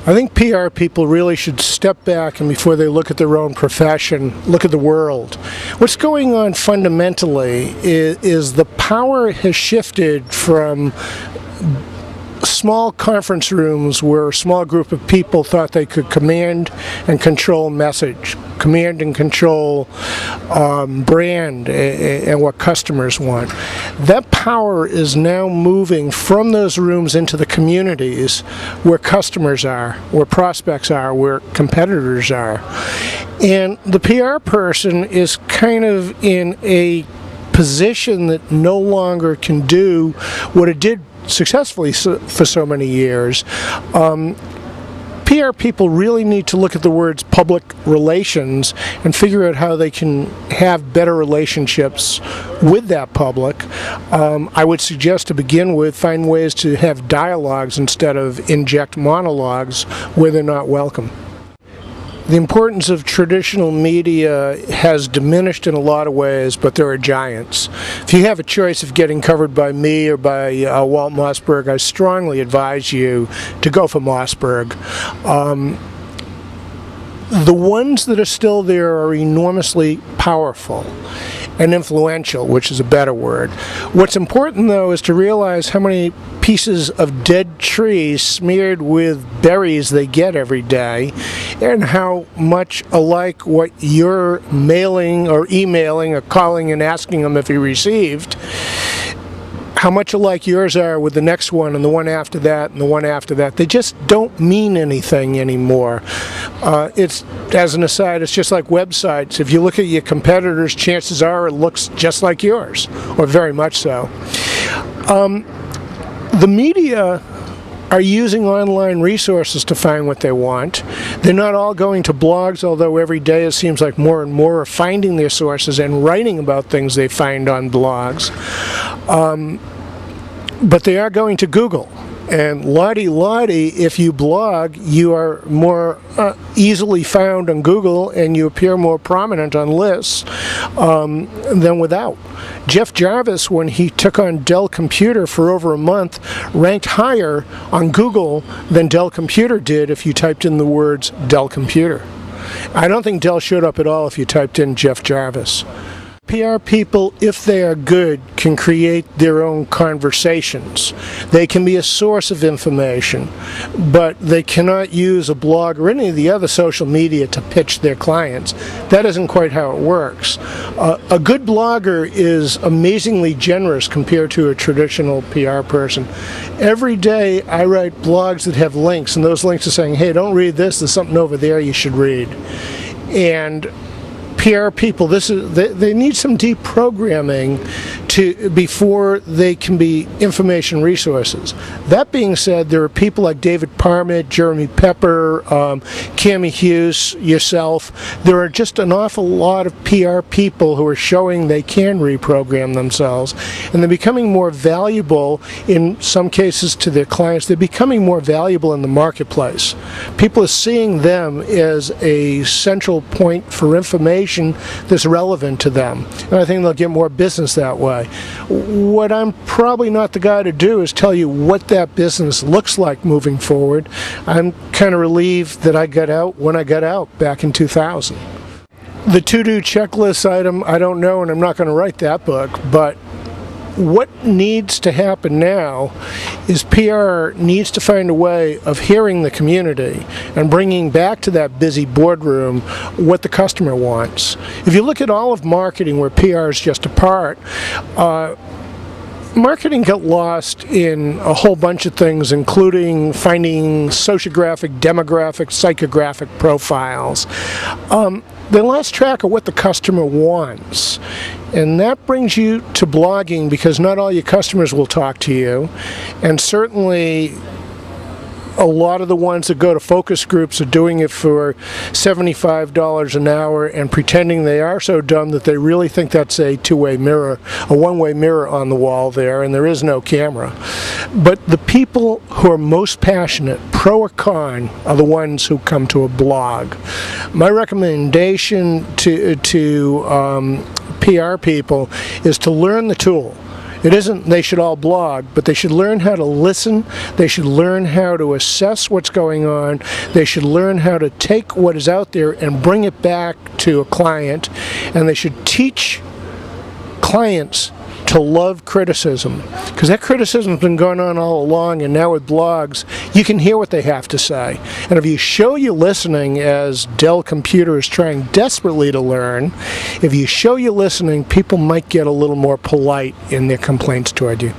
I think PR people really should step back and before they look at their own profession, look at the world. What's going on fundamentally is the power has shifted from small conference rooms where a small group of people thought they could command and control message, command and control brand and what customers want. That power is now moving from those rooms into the communities where customers are, where prospects are, where competitors are. And the PR person is kind of in a position that no longer can do what it did successfully for so many years. PR people really need to look at the words public relations and figure out how they can have better relationships with that public. I would suggest to begin with, find ways to have dialogues instead of inject monologues where they're not welcome. The importance of traditional media has diminished in a lot of ways, but there are giants. If you have a choice of getting covered by me or by Walt Mossberg, I strongly advise you to go for Mossberg. The ones that are still there are enormously powerful and influential, which is a better word. What's important, though, is to realize how many pieces of dead trees smeared with berries they get every day, and how much alike what you're mailing or emailing or calling and asking them if he received, how much alike yours are with the next one and the one after that and the one after that. They just don't mean anything anymore. It's, as an aside, it's just like websites. If you look at your competitors, chances are it looks just like yours, or very much so. The media are using online resources to find what they want. They're not all going to blogs, although every day it seems like more and more are finding their sources and writing about things they find on blogs. But they are going to Google. And lottie, if you blog, you are more easily found on Google and you appear more prominent on lists than without. Jeff Jarvis, when he took on Dell Computer for over a month, ranked higher on Google than Dell Computer did if you typed in the words Dell Computer. I don't think Dell showed up at all if you typed in Jeff Jarvis. PR people, if they are good, can create their own conversations. They can be a source of information, but they cannot use a blog or any of the other social media to pitch their clients. That isn't quite how it works. A good blogger is amazingly generous compared to a traditional PR person. Every day I write blogs that have links, and those links are saying, hey, don't read this, there's something over there you should read. And PR people, they need some deprogramming before they can be information resources. That being said, there are people like David Parmit, Jeremy Pepper, Cammie Hughes, yourself. There are just an awful lot of PR people who are showing they can reprogram themselves, and they're becoming more valuable in some cases to their clients. They're becoming more valuable in the marketplace. People are seeing them as a central point for information that's relevant to them, and I think they'll get more business that way. What I'm probably not the guy to do is tell you what that business looks like moving forward. I'm kind of relieved that I got out when I got out back in 2000. The to-do checklist item, I don't know, and I'm not going to write that book, but what needs to happen now is PR needs to find a way of hearing the community and bringing back to that busy boardroom what the customer wants. If you look at all of marketing where PR is just a part, marketing got lost in a whole bunch of things, including finding sociographic, demographic, psychographic profiles. They lost track of what the customer wants. And that brings you to blogging, because not all your customers will talk to you. And certainly a lot of the ones that go to focus groups are doing it for $75 an hour and pretending they are so dumb that they really think that's a two-way mirror, a one-way mirror on the wall there, and there is no camera. But the people who are most passionate, pro or con, are the ones who come to a blog. My recommendation to PR people is to learn the tool. It isn't they should all blog, but they should learn how to listen. They should learn how to assess what's going on. They should learn how to take what is out there and bring it back to a client. And they should teach clients to love criticism, because that criticism's been going on all along, and now with blogs you can hear what they have to say. And if you show you're listening, as Dell Computer is trying desperately to learn, if you show you're listening, people might get a little more polite in their complaints toward you.